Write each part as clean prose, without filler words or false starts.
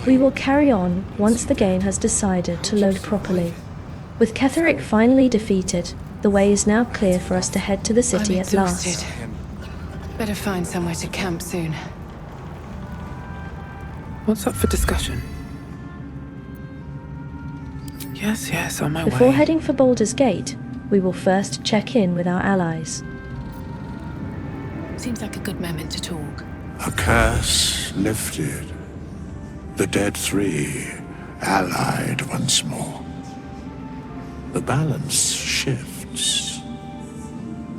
We will carry on once the game has decided to load properly. With Ketheric finally defeated, the way is now clear for us to head to the city at last. Better find somewhere to camp soon. What's up for discussion? Yes, on my way. Before heading for Baldur's Gate, we will first check in with our allies. Seems like a good moment to talk. A curse lifted. The dead three allied once more. The balance shifts.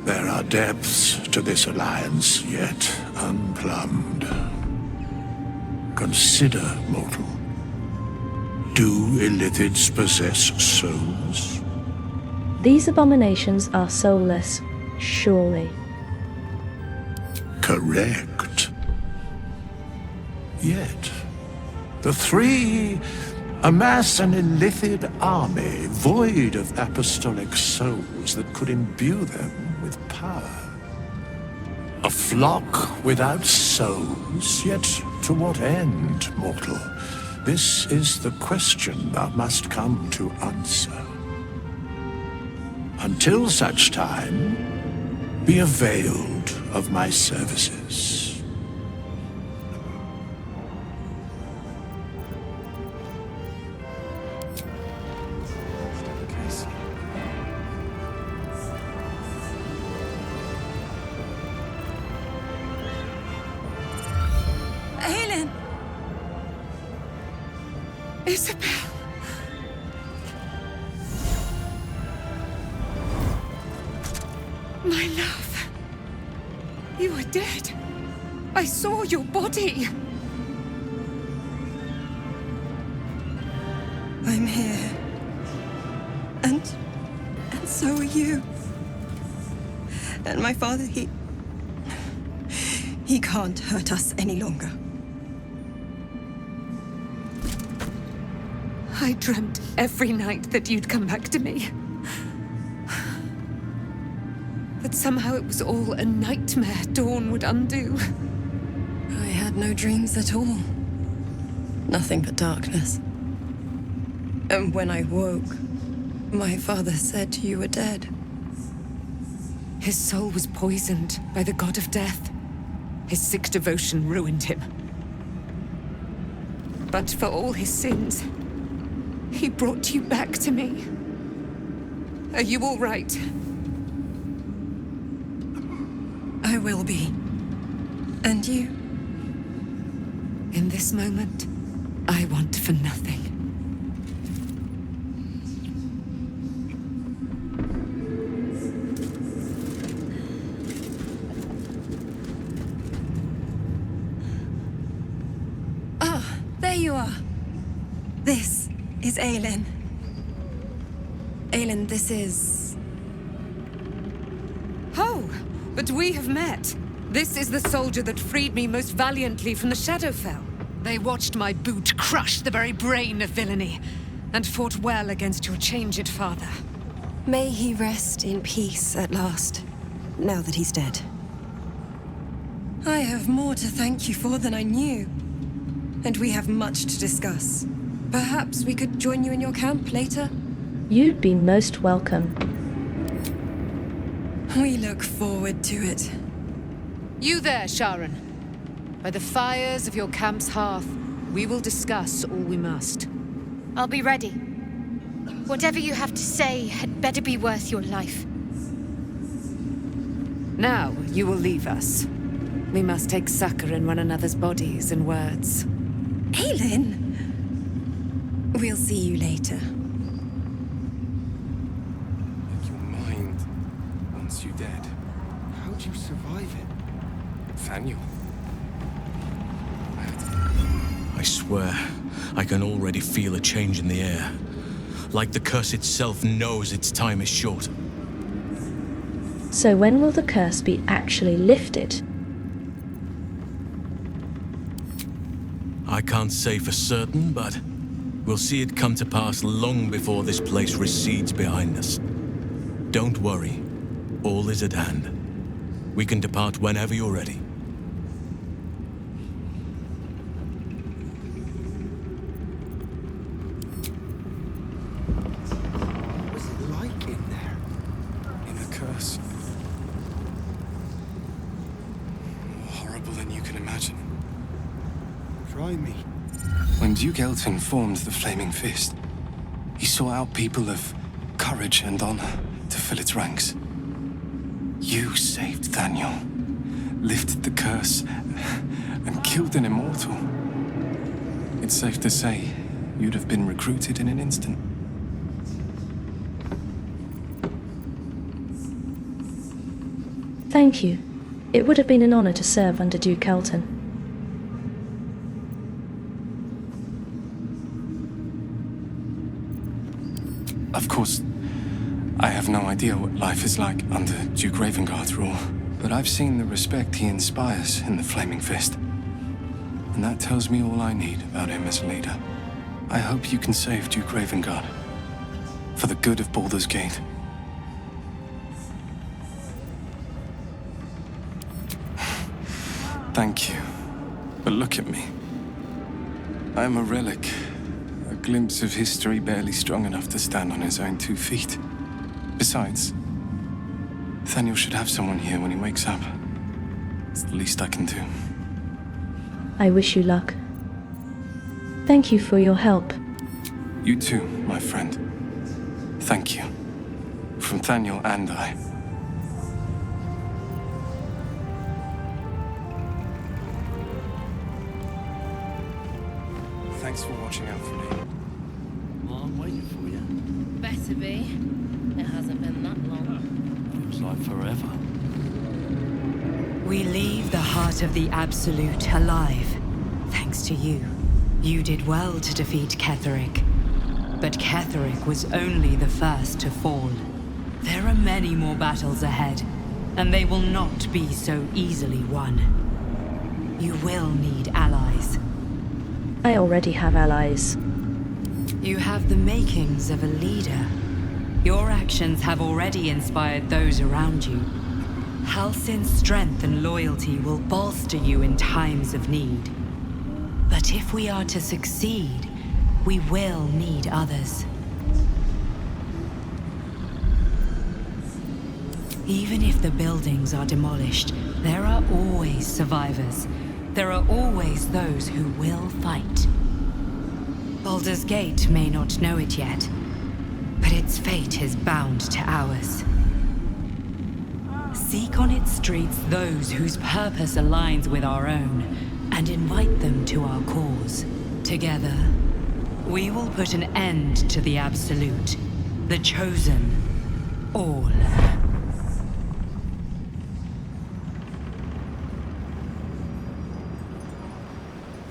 There are depths to this alliance yet unplumbed. Consider, mortal. Do illithids possess souls? These abominations are soulless, surely. Correct. Yet, the three amass an illithid army void of apostolic souls that could imbue them with power. A flock without souls, yet to what end, mortal? This is the question thou must come to answer. Until such time, be availed of my services. Aelin! Isabel! My love! You are dead. I saw your body. I'm here. And so are you. And my father, he can't hurt us any longer. I dreamt every night that you'd come back to me. That somehow it was all a nightmare Dawn would undo. I had no dreams at all. Nothing but darkness. And when I woke, my father said you were dead. His soul was poisoned by the god of death. His sick devotion ruined him. But for all his sins, he brought you back to me. Are you all right? I will be. And you? In this moment, I want for nothing. Ah, there you are. This is Aelin. Aelin, this is... Oh, but we have met. This is the soldier that freed me most valiantly from the Shadowfell. They watched my boot crush the very brain of villainy, and fought well against your changed father. May he rest in peace at last, now that he's dead. I have more to thank you for than I knew. And we have much to discuss. Perhaps we could join you in your camp later? You'd be most welcome. We look forward to it. You there, Sharon. By the fires of your camp's hearth, we will discuss all we must. I'll be ready. Whatever you have to say had better be worth your life. Now, you will leave us. We must take succor in one another's bodies and words. Aelin! We'll see you later. Your mind wants you dead. How'd you survive it? Nathaniel? I swear, I can already feel a change in the air. Like the curse itself knows its time is short. So when will the curse be actually lifted? I can't say for certain, but we'll see it come to pass long before this place recedes behind us. Don't worry, all is at hand. We can depart whenever you're ready. Duke Elton formed the Flaming Fist, he sought out people of courage and honor to fill its ranks. You saved Daniel, lifted the curse, and killed an immortal. It's safe to say you'd have been recruited in an instant. Thank you. It would have been an honor to serve under Duke Elton. Of course, I have no idea what life is like under Duke Ravengard's rule, but I've seen the respect he inspires in the Flaming Fist. And that tells me all I need about him as a leader. I hope you can save Duke Ravengard, for the good of Baldur's Gate. Thank you. But look at me. I'm a relic. A glimpse of history barely strong enough to stand on his own 2 feet. Besides, Nathaniel should have someone here when he wakes up. It's the least I can do. I wish you luck. Thank you for your help. You too, my friend. Thank you. From Nathaniel and I. Thanks for watching out for me. Well, I'm waiting for you. Better be. It hasn't been that long. Feels like forever. We leave the heart of the Absolute alive, thanks to you. You did well to defeat Ketheric. But Ketheric was only the first to fall. There are many more battles ahead, and they will not be so easily won. You will need allies. I already have allies. You have the makings of a leader. Your actions have already inspired those around you. Halsin's strength and loyalty will bolster you in times of need. But if we are to succeed, we will need others. Even if the buildings are demolished, there are always survivors. There are always those who will fight. Baldur's Gate may not know it yet, but its fate is bound to ours. Seek on its streets those whose purpose aligns with our own, and invite them to our cause. Together, we will put an end to the Absolute, the Chosen, all.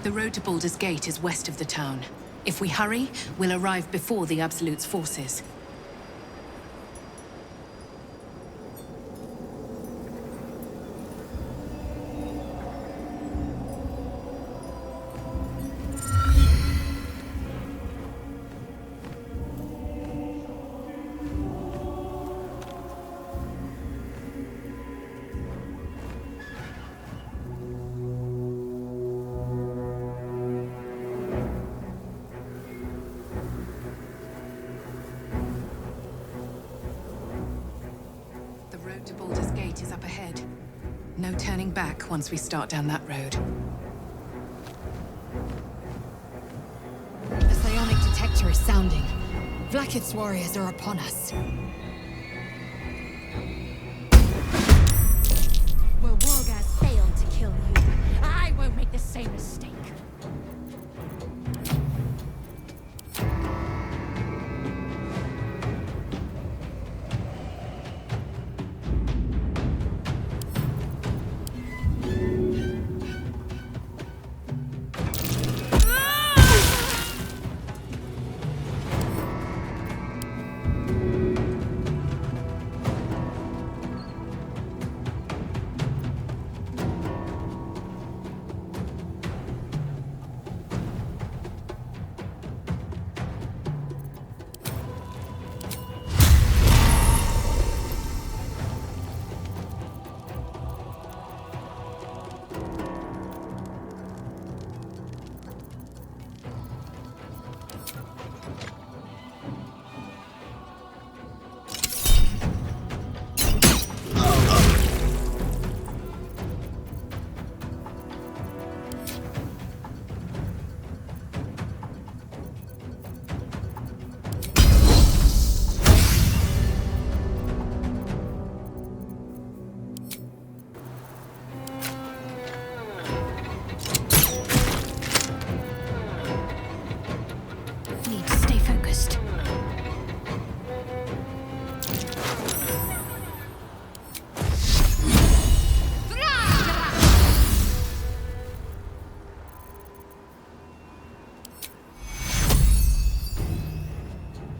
The road to Baldur's Gate is west of the town. If we hurry, we'll arrive before the Absolute's forces. The road to Baldur's Gate is up ahead. No turning back once we start down that road. The psionic detector is sounding. Vlaakith's warriors are upon us. Where Wargaz failed to kill you, I won't make the same mistake.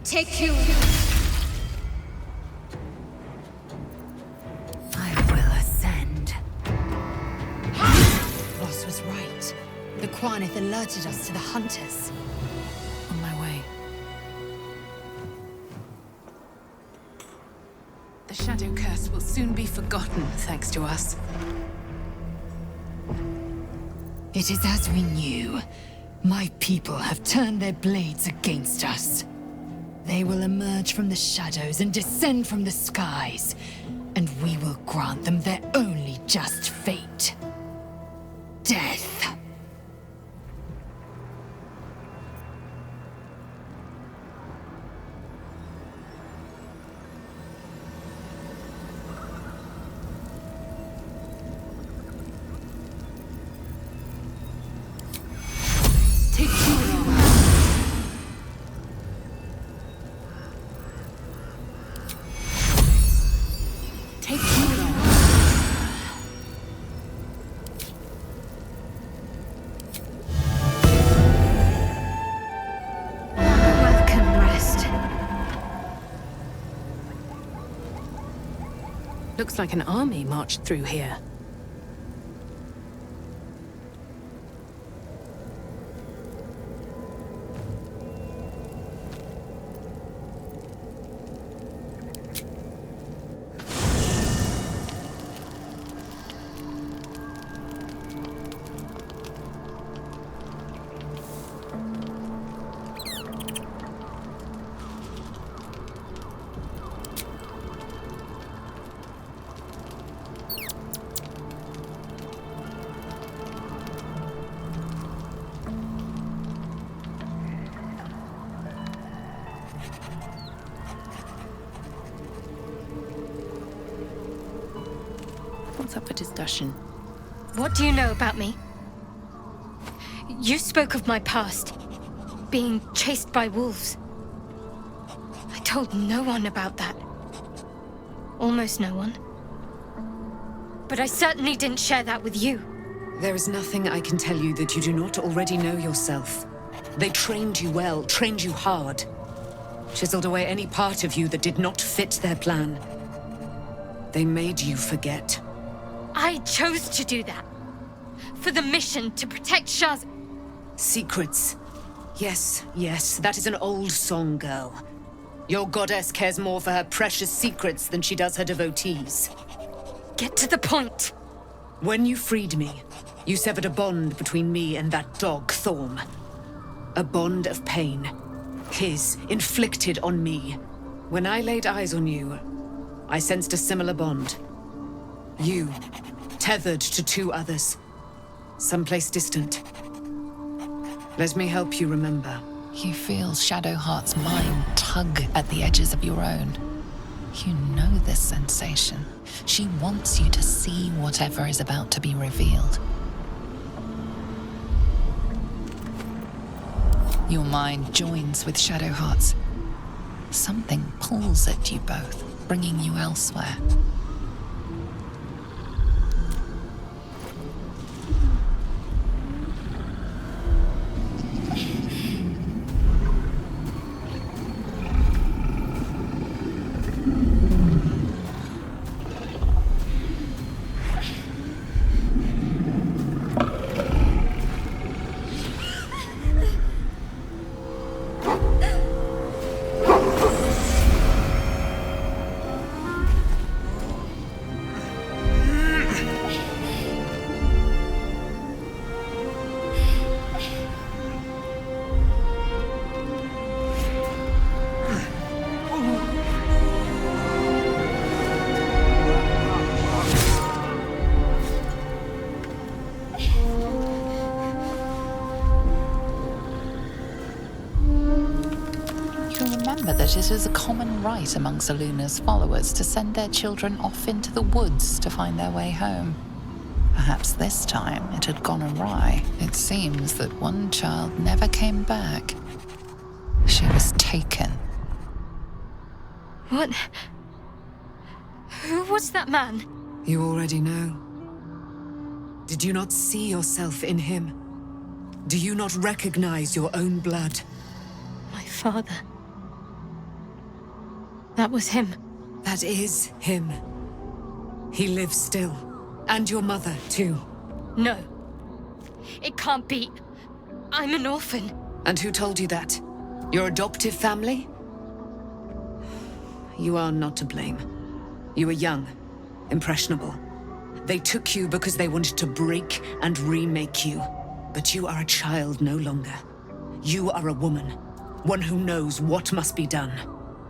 Take you. I will ascend. Ross was right. The Quanith alerted us to the hunters. On my way. The Shadow Curse will soon be forgotten, thanks to us. It is as we knew. My people have turned their blades against us. They will emerge from the shadows and descend from the skies, and we will grant them their only just fate. Death. Looks like an army marched through here. What's up for discussion? What do you know about me? You spoke of my past, being chased by wolves. I told no one about that. Almost no one. But I certainly didn't share that with you. There is nothing I can tell you that you do not already know yourself. They trained you well, trained you hard. Chiseled away any part of you that did not fit their plan. They made you forget. I chose to do that. For the mission to protect Shaz. Secrets. Yes, yes, that is an old song, girl. Your goddess cares more for her precious secrets than she does her devotees. Get to the point. When you freed me, you severed a bond between me and that dog, Thorm. A bond of pain. His, inflicted on me. When I laid eyes on you, I sensed a similar bond. You, tethered to two others. Someplace distant. Let me help you remember. You feel Shadowheart's mind tug at the edges of your own. You know this sensation. She wants you to see whatever is about to be revealed. Your mind joins with Shadowheart's. Something pulls at you both, bringing you elsewhere. That it is a common rite amongst Aluna's followers to send their children off into the woods to find their way home. Perhaps this time it had gone awry. It seems that one child never came back. She was taken. What? Who was that man? You already know. Did you not see yourself in him? Do you not recognize your own blood? My father. That was him. That is him. He lives still. And your mother, too. No. It can't be. I'm an orphan. And who told you that? Your adoptive family? You are not to blame. You were young, impressionable. They took you because they wanted to break and remake you. But you are a child no longer. You are a woman. One who knows what must be done.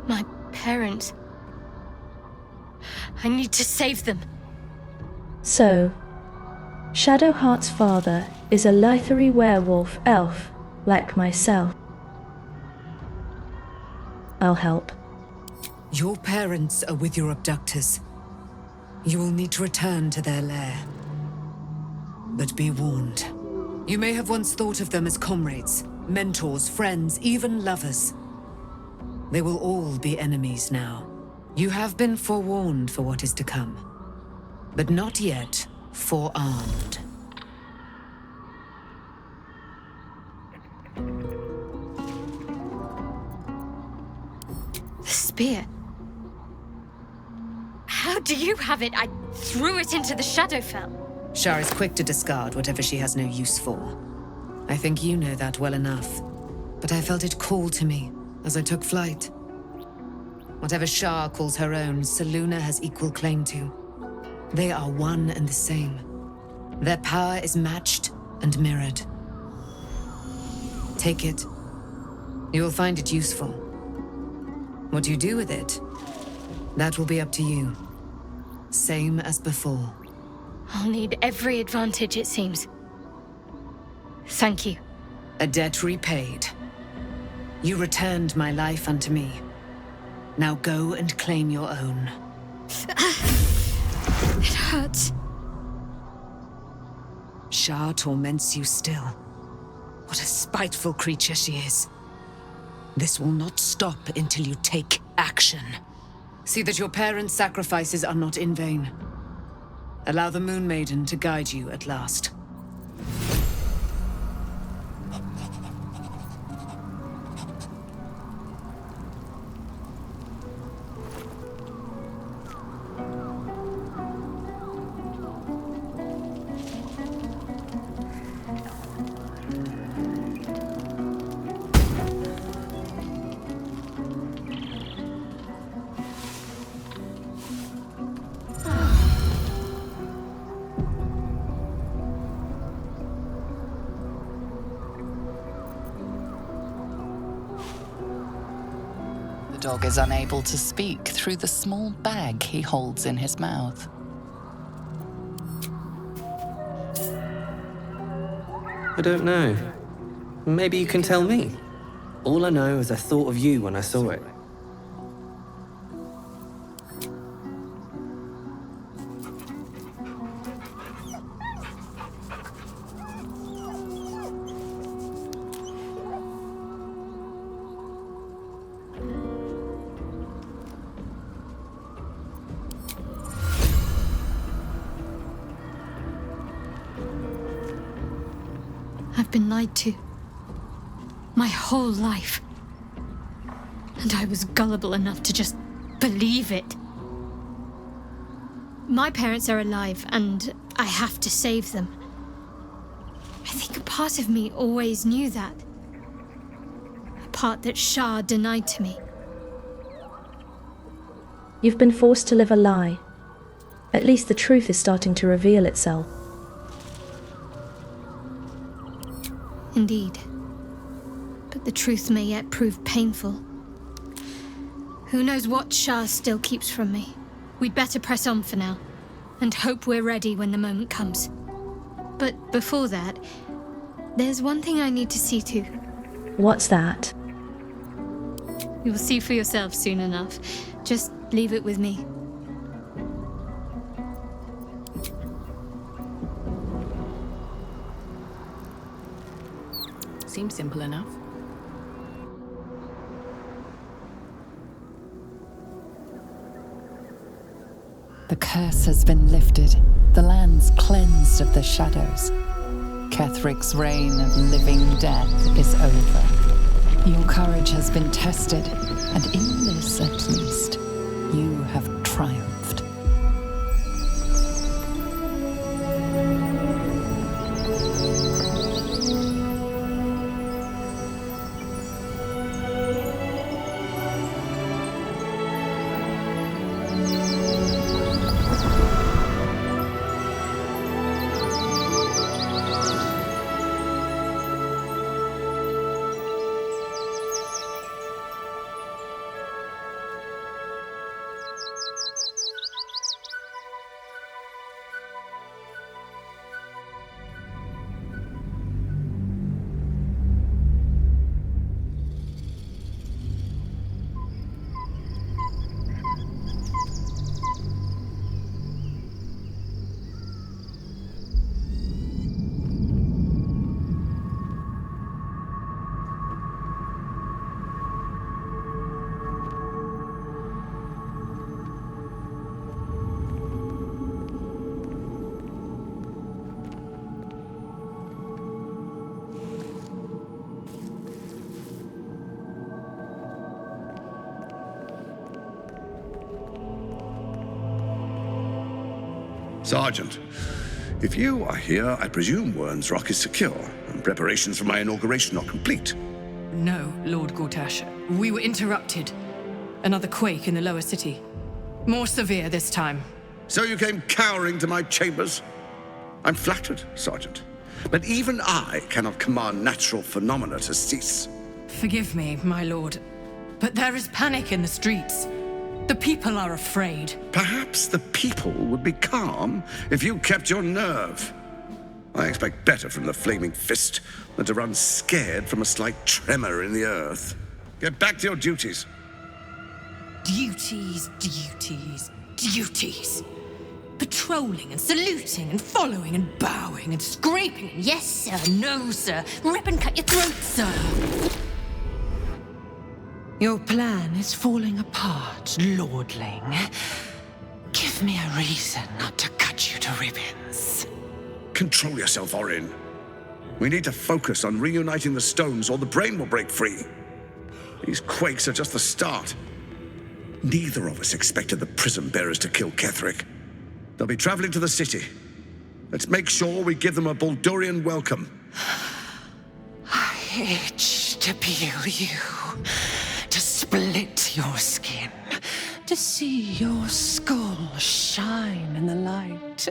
My parents. I need to save them. So, Shadowheart's father is a Lythari werewolf elf, like myself. I'll help. Your parents are with your abductors. You will need to return to their lair. But be warned. You may have once thought of them as comrades, mentors, friends, even lovers. They will all be enemies now. You have been forewarned for what is to come, but not yet forearmed. The spear. How do you have it? I threw it into the Shadowfell. Shar is quick to discard whatever she has no use for. I think you know that well enough. But I felt it call to me as I took flight. Whatever Shar calls her own, Selûne has equal claim to. They are one and the same. Their power is matched and mirrored. Take it. You will find it useful. What you do with it, that will be up to you. Same as before. I'll need every advantage, it seems. Thank you. A debt repaid. You returned my life unto me. Now go and claim your own. It hurts. Shar torments you still. What a spiteful creature she is. This will not stop until you take action. See that your parents' sacrifices are not in vain. Allow the Moon Maiden to guide you at last. The dog is unable to speak through the small bag he holds in his mouth. I don't know. Maybe you can tell me. All I know is I thought of you when I saw it. I've been lied to. My whole life. And I was gullible enough to just believe it. My parents are alive, and I have to save them. I think a part of me always knew that. A part that Shar denied to me. You've been forced to live a lie. At least the truth is starting to reveal itself. Indeed. But the truth may yet prove painful. Who knows what Shar still keeps from me? We'd better press on for now, and hope we're ready when the moment comes. But before that, there's one thing I need to see to. What's that? You'll see for yourself soon enough. Just leave it with me. Seems simple enough. The curse has been lifted, the land's cleansed of the shadows. Kethric's reign of living death is over. Your courage has been tested, and in this at least, Sergeant, if you are here, I presume Wern's Rock is secure, and preparations for my inauguration are complete. No, Lord Gortash. We were interrupted. Another quake in the lower city. More severe this time. So you came cowering to my chambers? I'm flattered, Sergeant. But even I cannot command natural phenomena to cease. Forgive me, my lord, but there is panic in the streets. The people are afraid. Perhaps the people would be calm if you kept your nerve. I expect better from the Flaming Fist than to run scared from a slight tremor in the earth. Get back to your duties. Duties, duties, duties. Patrolling and saluting and following and bowing and scraping. Yes, sir. No, sir. Rip and cut your throat, sir. Your plan is falling apart, lordling. Give me a reason not to cut you to ribbons. Control yourself, Orin. We need to focus on reuniting the stones or the brain will break free. These quakes are just the start. Neither of us expected the prism bearers to kill Ketheric. They'll be traveling to the city. Let's make sure we give them a Baldurian welcome. I itch to peel you, to split your skin, to see your skull shine in the light.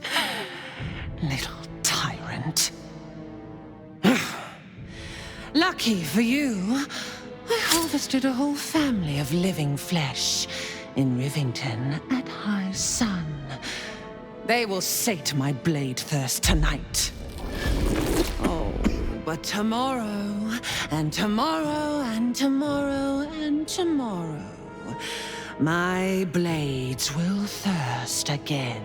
Little tyrant. Lucky for you, I harvested a whole family of living flesh in Rivington at high sun. They will sate my blade thirst tonight. Oh, but tomorrow, and tomorrow, and tomorrow, and tomorrow, my blades will thirst again.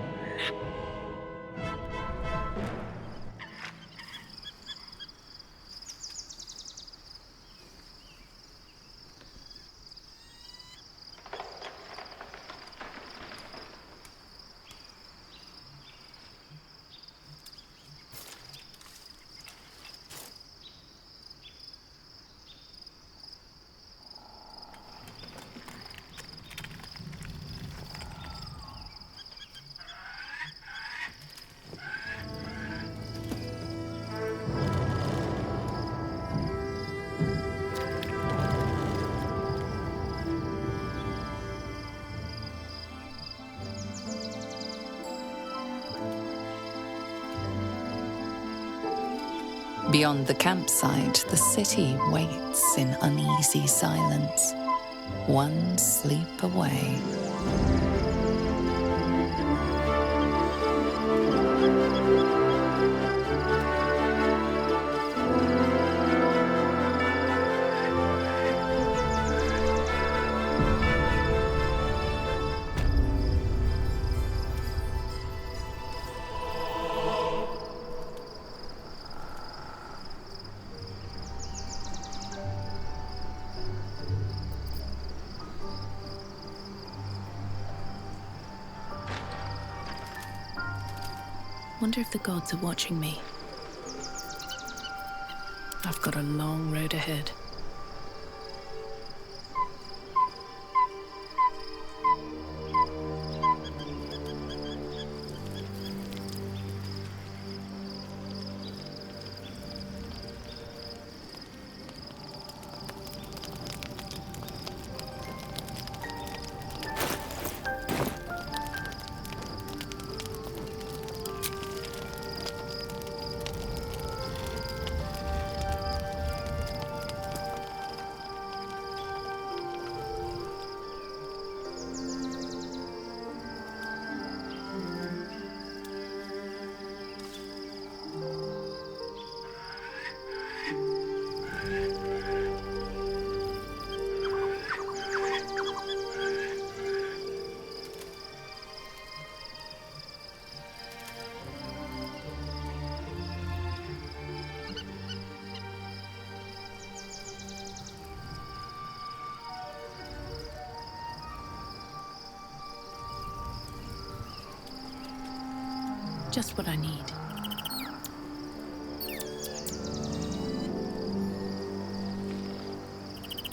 Beyond the campsite, the city waits in uneasy silence, one sleep away. Wonder if the gods are watching me. I've got a long road ahead. Just what I need.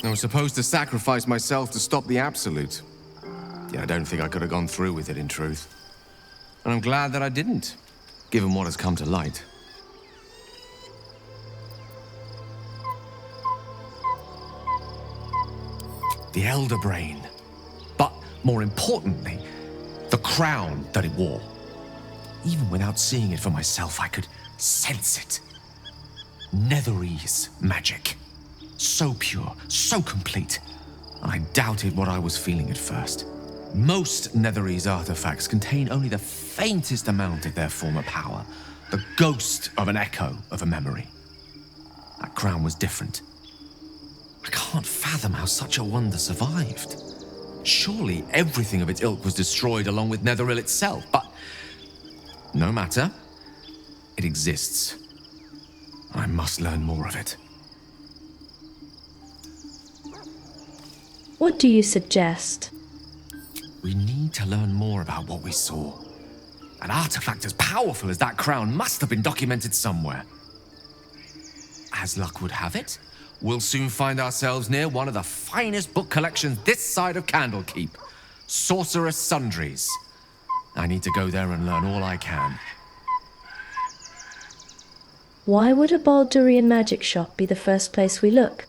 I was supposed to sacrifice myself to stop the Absolute. Yeah, I don't think I could have gone through with it, in truth. And I'm glad that I didn't, given what has come to light. The Elder Brain. But more importantly, the crown that it wore. Even without seeing it for myself, I could sense it. Netherese magic. So pure, so complete. And I doubted what I was feeling at first. Most Netherese artifacts contain only the faintest amount of their former power. The ghost of an echo of a memory. That crown was different. I can't fathom how such a wonder survived. Surely everything of its ilk was destroyed along with Netheril itself, but no matter. It exists. I must learn more of it. What do you suggest? We need to learn more about what we saw. An artifact as powerful as that crown must have been documented somewhere. As luck would have it, we'll soon find ourselves near one of the finest book collections this side of Candlekeep. Sorcerous Sundries. I need to go there and learn all I can. Why would a Baldurian magic shop be the first place we look?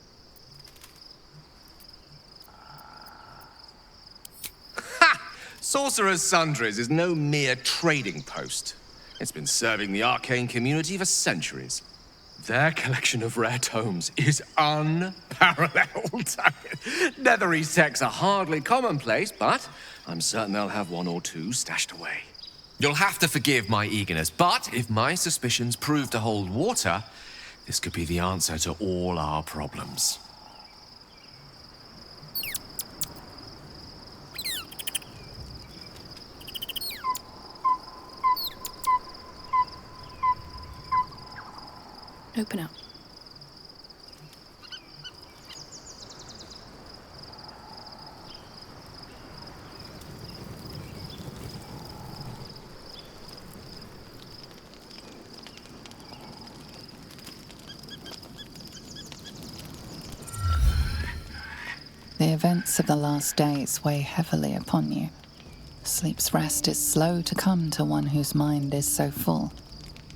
Sorcerer's Sundries is no mere trading post. It's been serving the arcane community for centuries. Their collection of rare tomes is unparalleled. Netherese texts are hardly commonplace, but I'm certain they'll have one or two stashed away. You'll have to forgive my eagerness, but if my suspicions prove to hold water, this could be the answer to all our problems. Open up. The events of the last days weigh heavily upon you. Sleep's rest is slow to come to one whose mind is so full.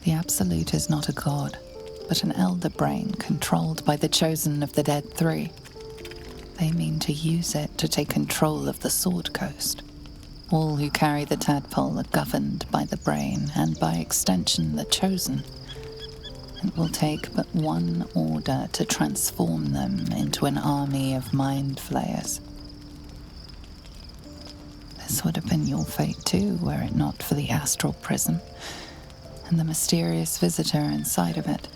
The Absolute is not a god, but an elder brain controlled by the chosen of the Dead Three. They mean to use it to take control of the Sword Coast. All who carry the tadpole are governed by the brain, and by extension the chosen. It will take but one order to transform them into an army of mind flayers. This would have been your fate too, were it not for the astral prism and the mysterious visitor inside of it.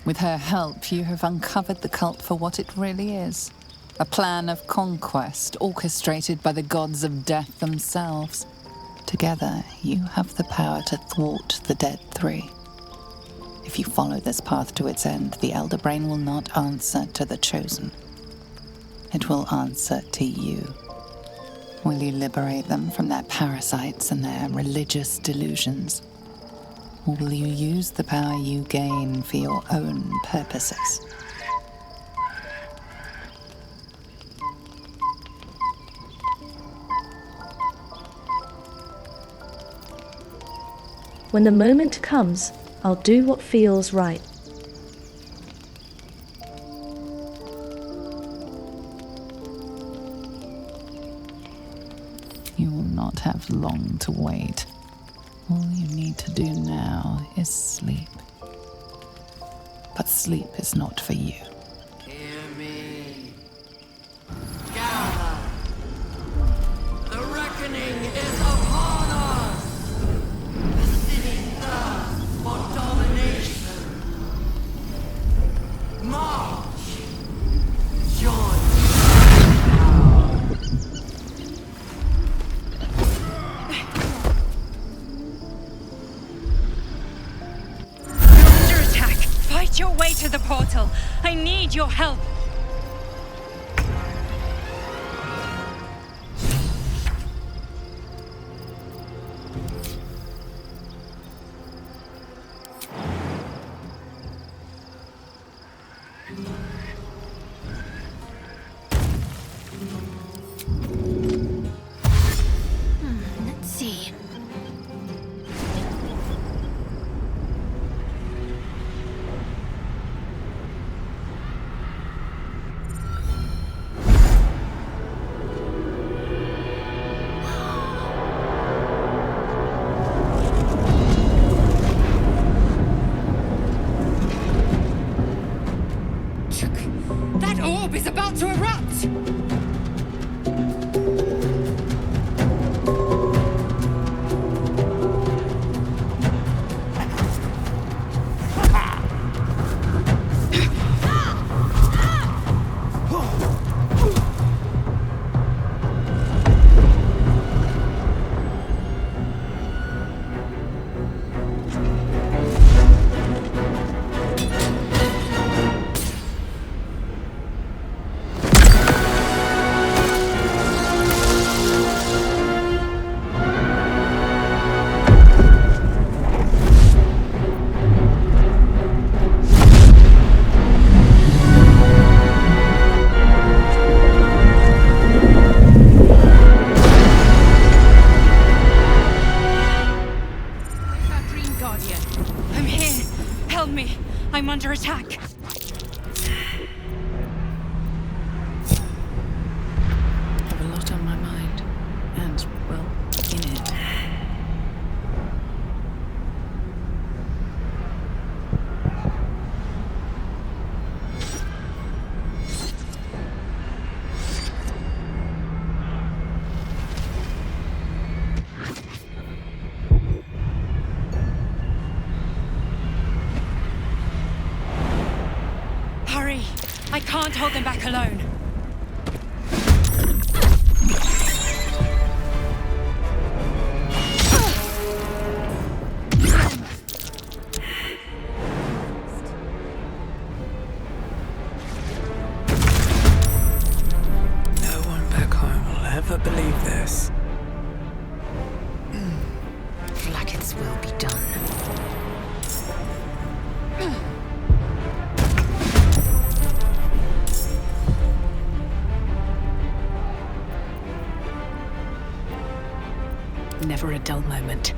With her help, you have uncovered the cult for what it really is. A plan of conquest orchestrated by the gods of death themselves. Together, you have the power to thwart the Dead Three. If you follow this path to its end, the Elder Brain will not answer to the Chosen. It will answer to you. Will you liberate them from their parasites and their religious delusions? Or will you use the power you gain for your own purposes? When the moment comes, I'll do what feels right. You will not have long to wait. All you need to do now is sleep. But sleep is not for you. Hear me. Gather. The reckoning is upon us. The city thirsts for domination. March. Join. Your way to the portal. I need your help. Let's see. can't hold them back alone. No one back home will ever believe this. Like its will be done. Never a dull moment.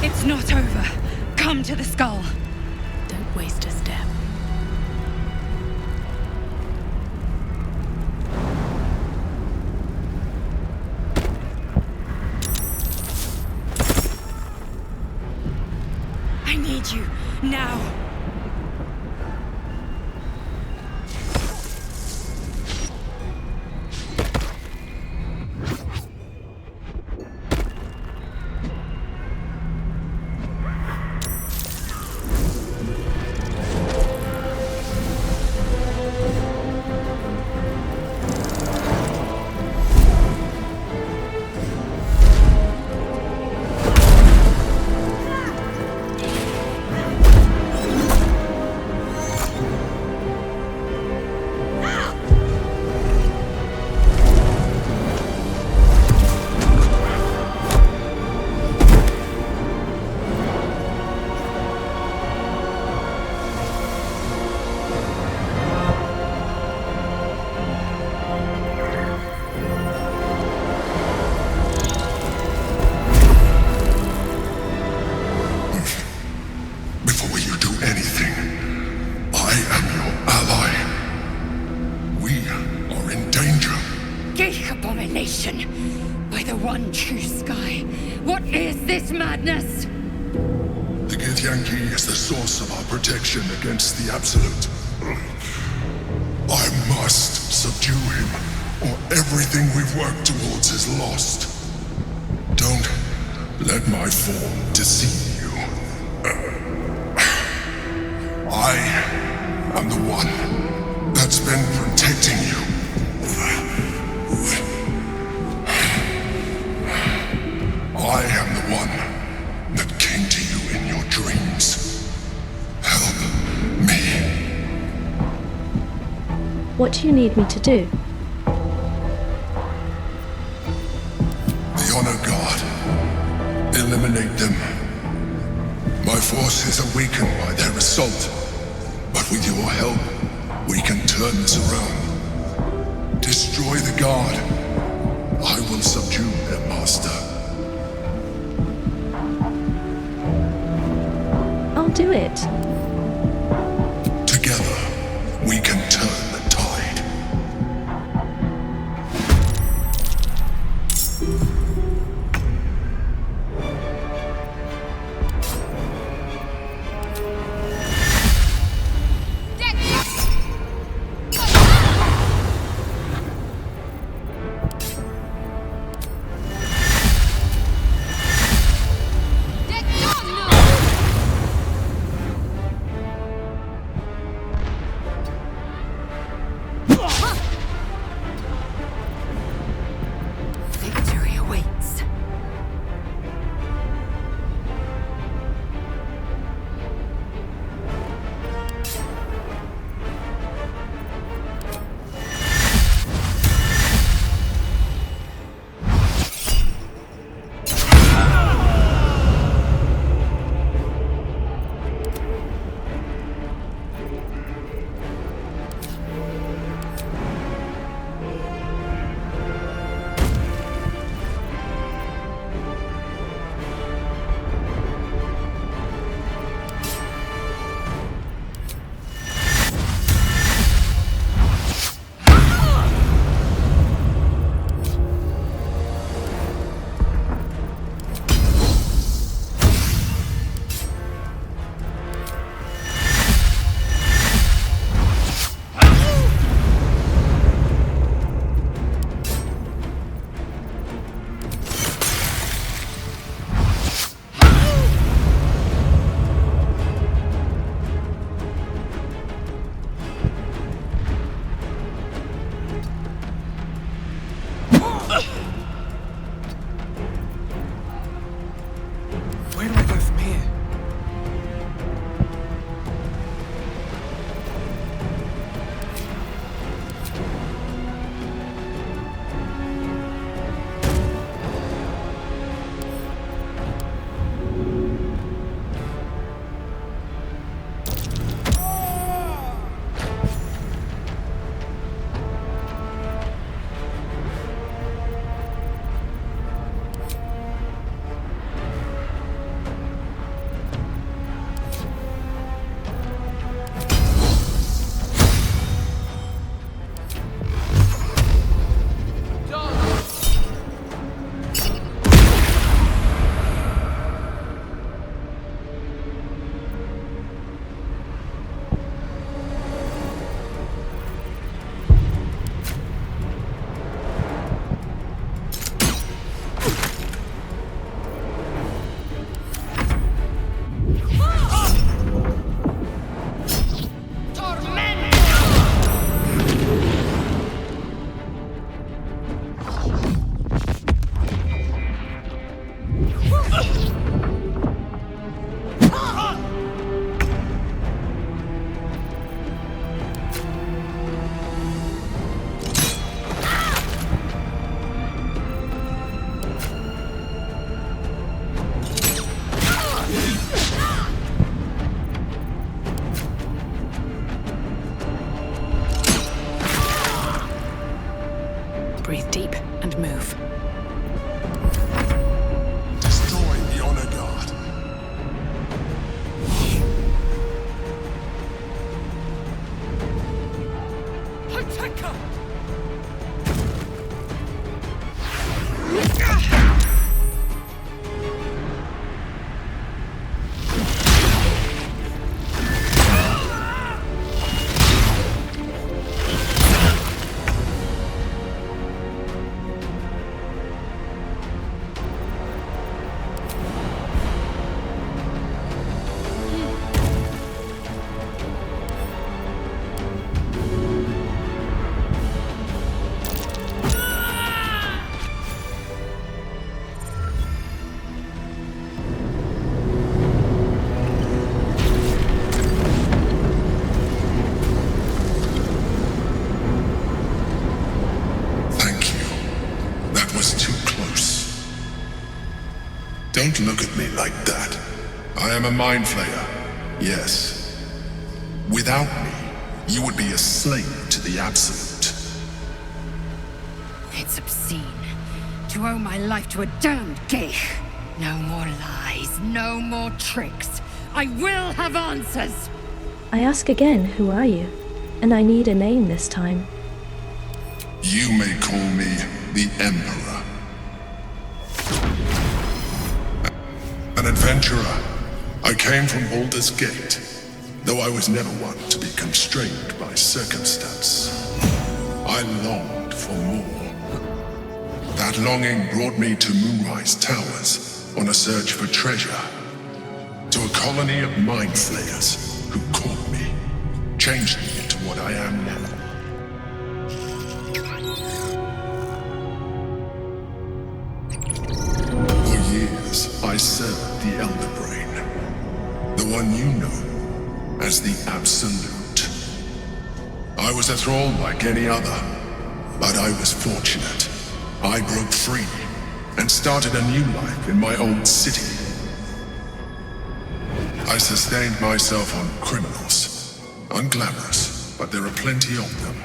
It's not over. Come to the skull. Don't waste a step. I need you now. By the one true sky, what is this madness? The Githyanki is the source of our protection against the Absolute. I must subdue him, or everything we've worked towards is lost. Don't let my form deceive you. I am the one that's been protecting you. I am the one that came to you in your dreams. Help me. What do you need me to do? The Honor Guard. Eliminate them. My forces are weakened by their assault, but with your help, we can turn this around. Destroy the Guard. I will subdue their master. I'll do it. Together, we can turn the tide. Don't look at me like that. I am a mind flayer, yes. Without me, you would be a slave to the Absolute. It's obscene to owe my life to a damned geich. No more lies, no more tricks. I will have answers! I ask again, who are you? And I need a name this time. You may call me the Emperor. An adventurer. I came from Baldur's Gate, though I was never one to be constrained by circumstance. I longed for more. That longing brought me to Moonrise Towers on a search for treasure. To a colony of mind flayers who caught me, changed me into what I am now. For years, I served the Elder Brain, the one you know as the Absolute. I was a thrall like any other, but I was fortunate. I broke free and started a new life in my old city. I sustained myself on criminals. Unglamorous, but there are plenty of them,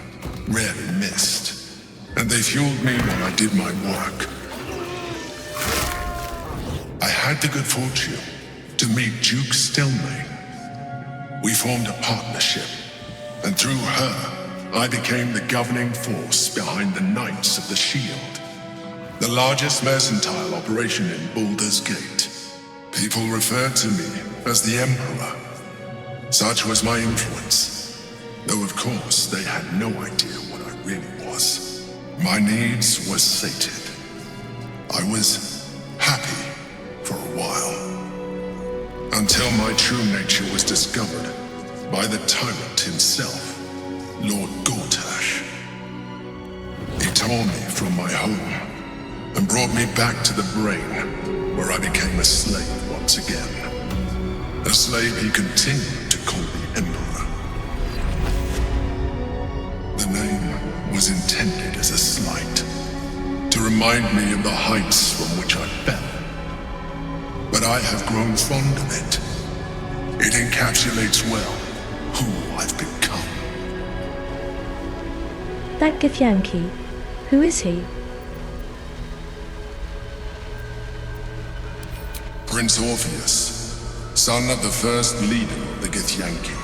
rarely missed. And they fueled me while I did my work. I had the good fortune to meet Duke Stelmane. We formed a partnership, and through her, I became the governing force behind the Knights of the Shield, the largest mercantile operation in Baldur's Gate. People referred to me as the Emperor. Such was my influence, though of course they had no idea what I really was. My needs were sated. I was happy for a while, until my true nature was discovered by the tyrant himself, Lord Gortash. He tore me from my home and brought me back to the Brain, where I became a slave once again. A slave he continued to call the Emperor. The name was intended as a slight, to remind me of the heights from which I fell. But I have grown fond of it. It encapsulates well who I've become. That Githyanki, who is he? Prince Orpheus, son of the first leader of the Githyanki.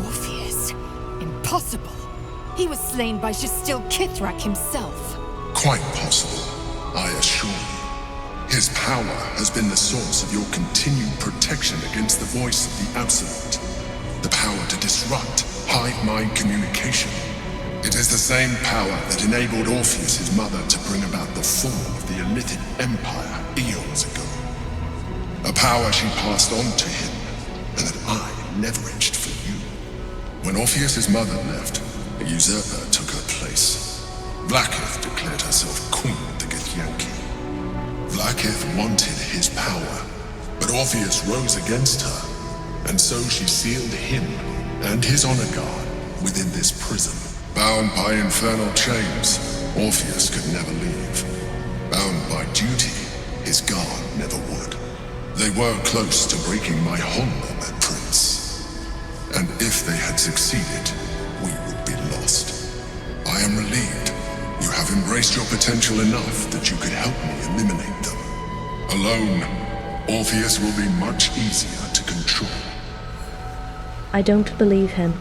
Orpheus? Impossible. He was slain by Jastil Kithrak himself. Quite possible, I assure you. His power has been the source of your continued protection against the voice of the Absolute. The power to disrupt hive-mind communication. It is the same power that enabled Orpheus' mother to bring about the fall of the Elithid Empire eons ago. A power she passed on to him, and that I leveraged for you. When Orpheus' mother left, a usurper took her place. Vlaakith declared herself queen of the Githyanki. Vlaakith wanted his power, but Orpheus rose against her, and so she sealed him and his honor guard within this prison. Bound by infernal chains, Orpheus could never leave. Bound by duty, his guard never would. They were close to breaking my hold on that prince. And if they had succeeded, we would be lost. I am relieved you have embraced your potential enough that you could help me eliminate them. Alone, Orpheus will be much easier to control. I don't believe him.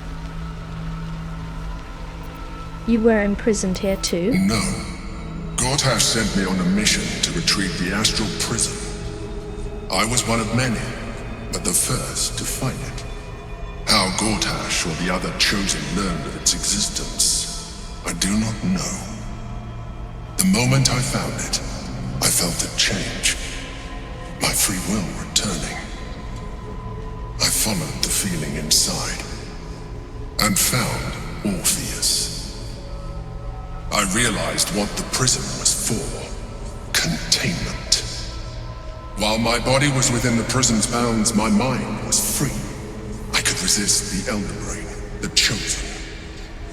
You were imprisoned here too? No. Gortash sent me on a mission to retrieve the astral prison. I was one of many, but the first to find it. How Gortash or the other chosen learned of its existence, I do not know. The moment I found it, I felt it change. My free will returning. I followed the feeling inside, and found Orpheus. I realized what the prison was for. Containment. While my body was within the prison's bounds, my mind was free. I could resist the Elder Brain, the Chosen.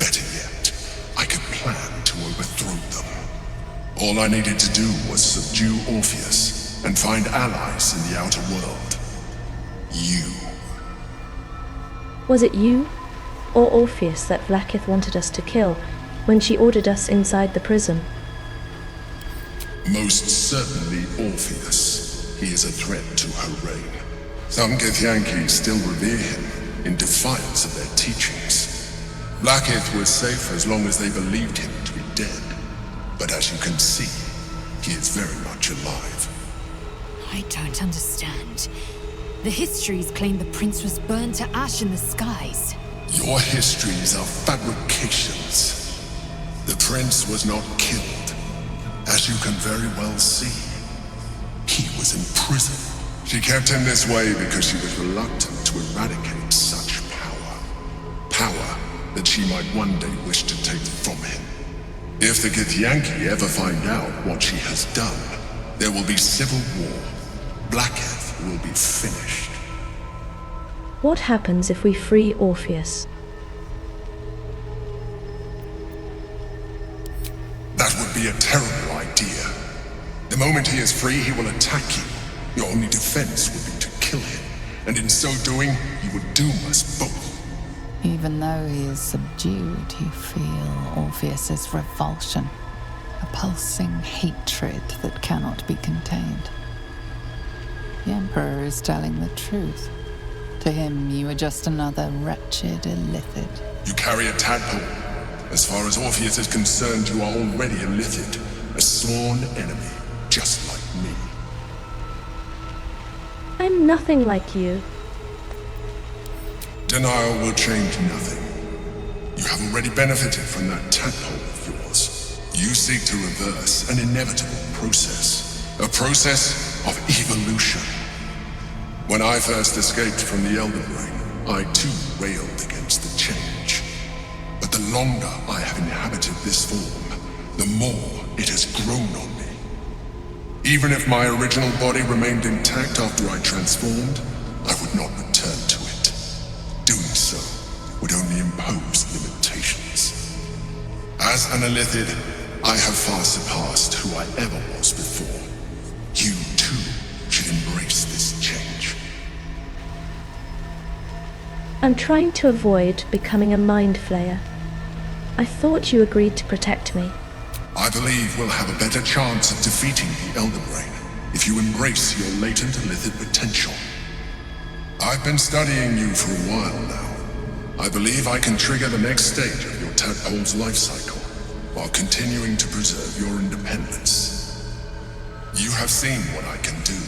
Better yet, I could plan to overthrow them. All I needed to do was subdue Orpheus, and find allies in the outer world. You. Was it you or Orpheus that Vlaakith wanted us to kill when she ordered us inside the prison? Most certainly Orpheus. He is a threat to her reign. Some Githyanki still revere him in defiance of their teachings. Vlaakith was safe as long as they believed him to be dead. But as you can see, he is very much alive. I don't understand. The histories claim the prince was burned to ash in the skies. Your histories are fabrications. The prince was not killed. As you can very well see, he was in prison. She kept him this way because she was reluctant to eradicate such power. Power that she might one day wish to take from him. If the Githyanki ever find out what she has done, there will be civil war. Blackheath will be finished. What happens if we free Orpheus? That would be a terrible idea. The moment he is free, he will attack you. Your only defense would be to kill him, and in so doing, you would doom us both. Even though he is subdued, you feel Orpheus's revulsion, a pulsing hatred that cannot be contained. The Emperor is telling the truth. To him, you are just another wretched illithid. You carry a tadpole. As far as Orpheus is concerned, you are already a Lithid, a sworn enemy, just like me. I'm nothing like you. Denial will change nothing. You have already benefited from that tadpole of yours. You seek to reverse an inevitable process. A process of evolution. When I first escaped from the Elder Brain, I too railed against the change. But the longer I have inhabited this form, the more it has grown on me. Even if my original body remained intact after I transformed, I would not return to it. Doing so would only impose limitations. As an illithid, I have far surpassed who I ever was before. You too should embrace this change. I'm trying to avoid becoming a mind flayer. I thought you agreed to protect me. I believe we'll have a better chance of defeating the Elder Brain if you embrace your latent illithid potential. I've been studying you for a while now. I believe I can trigger the next stage of your tadpole's life cycle while continuing to preserve your independence. You have seen what I can do.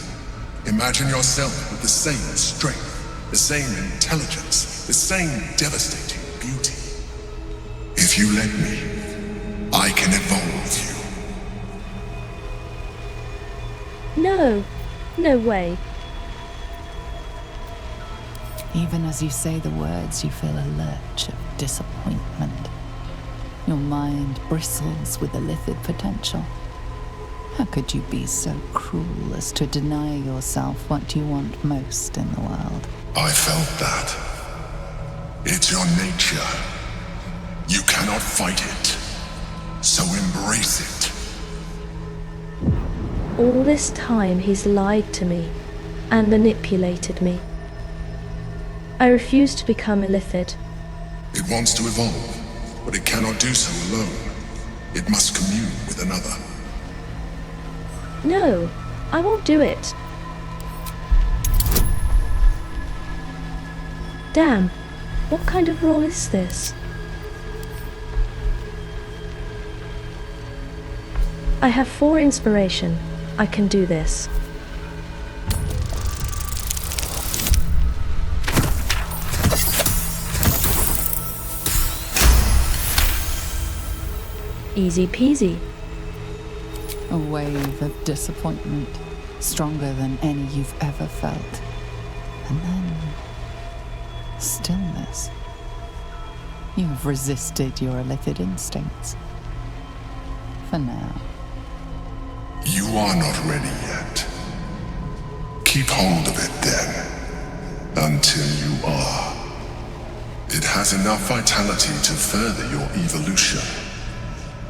Imagine yourself with the same strength, the same intelligence, the same devastating beauty. If you let me, I can evolve you. No, no way. Even as you say the words, you feel a lurch of disappointment. Your mind bristles with illithid potential. How could you be so cruel as to deny yourself what you want most in the world? I felt that. It's your nature. You cannot fight it. So embrace it. All this time he's lied to me and manipulated me. I refuse to become illithid. It wants to evolve, but it cannot do so alone. It must commune with another. No, I won't do it. Damn, what kind of role is this? I have 4 inspiration. I can do this. Easy peasy. A wave of disappointment, stronger than any you've ever felt. And then stillness. You've resisted your illithid instincts. For now. You are not ready yet. Keep hold of it then, until you are. It has enough vitality to further your evolution,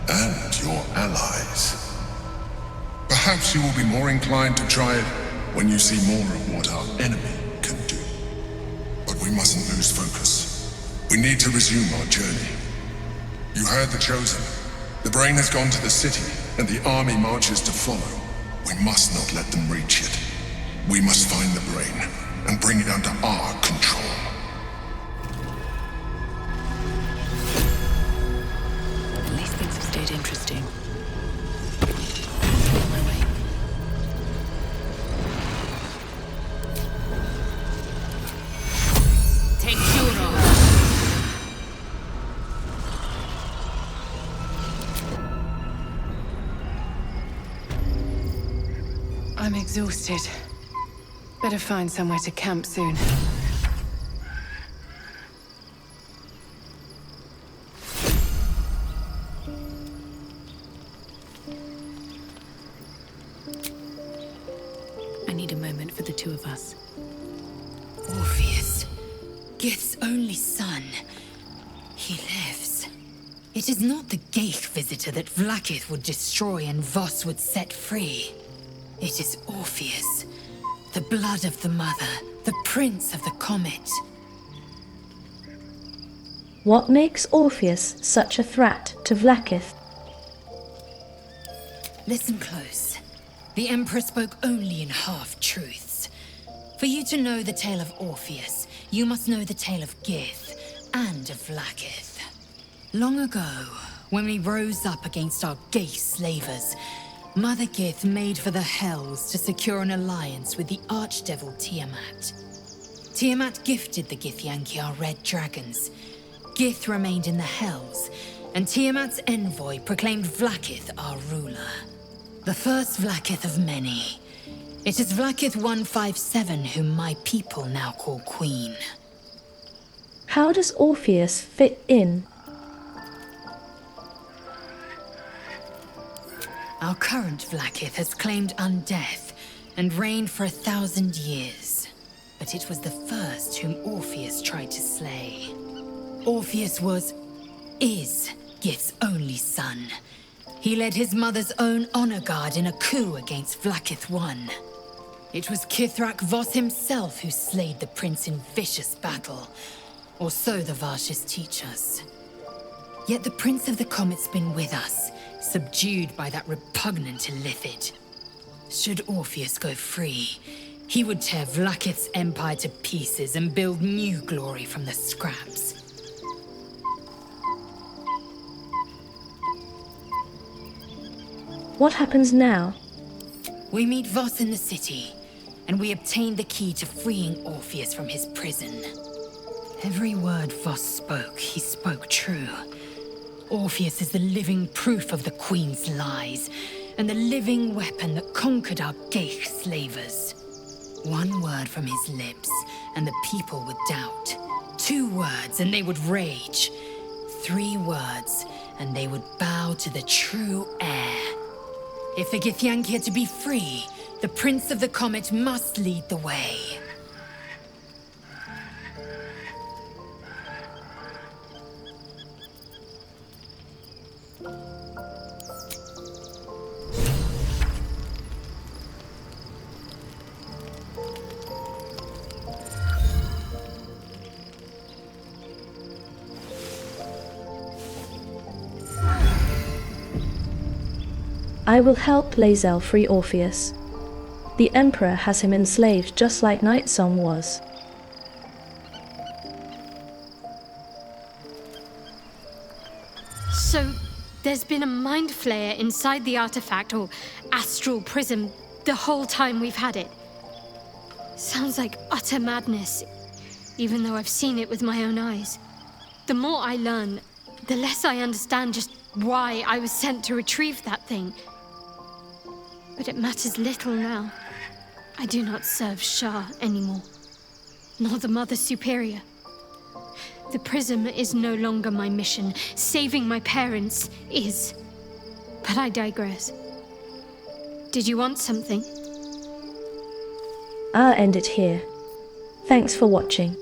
and your allies. Perhaps you will be more inclined to try it when you see more of what our enemy can do. But we mustn't lose focus. We need to resume our journey. You heard the Chosen. The brain has gone to the city, and the army marches to follow. We must not let them reach it. We must find the brain and bring it under our control. At least things have stayed interesting. Take Shuro. I'm exhausted. Better find somewhere to camp soon. I need a moment for the two of us. Orpheus, Gith's only son. He lives. It is not the Geich visitor that Vlaakith would destroy and Voss would set free. It is Orpheus, the blood of the mother, the prince of the comet. What makes Orpheus such a threat to Vlaakith? Listen close. The Emperor spoke only in half-truths. For you to know the tale of Orpheus, you must know the tale of Gith and of Vlaakith. Long ago, when we rose up against our Geich slavers, Mother Gith made for the Hells to secure an alliance with the archdevil Tiamat. Tiamat gifted the Githyanki our red dragons. Gith remained in the Hells, and Tiamat's envoy proclaimed Vlaakith our ruler. The first Vlaakith of many. It is Vlaakith 157 whom my people now call Queen. How does Orpheus fit in? Our current Vlaakith has claimed undeath and reigned for 1,000 years. But it was the first whom Orpheus tried to slay. Orpheus is Gith's only son. He led his mother's own honor guard in a coup against Vlaakith I. It was Kithrak Voss himself who slayed the prince in vicious battle, or so the Varshas teach us. Yet the Prince of the Comet's been with us, subdued by that repugnant Illithid. Should Orpheus go free, he would tear Vlaakith's empire to pieces and build new glory from the scraps. What happens now? We meet Voss in the city, and we obtain the key to freeing Orpheus from his prison. Every word Voss spoke, he spoke true. Orpheus is the living proof of the Queen's lies, and the living weapon that conquered our Geich slavers. One word from his lips, and the people would doubt. 2 words, and they would rage. 3 words, and they would bow to the true heir. If the Githyanki are to be free, the Prince of the Comet must lead the way. I will help Lae'zel free Orpheus. The Emperor has him enslaved just like Nightsong was. So, there's been a mind flayer inside the artifact, or astral prism, the whole time we've had it. Sounds like utter madness, even though I've seen it with my own eyes. The more I learn, the less I understand just why I was sent to retrieve that thing. But it matters little now. I do not serve Shah anymore, nor the Mother Superior. The prism is no longer my mission. Saving my parents is. But I digress. Did you want something? I'll end it here. Thanks for watching.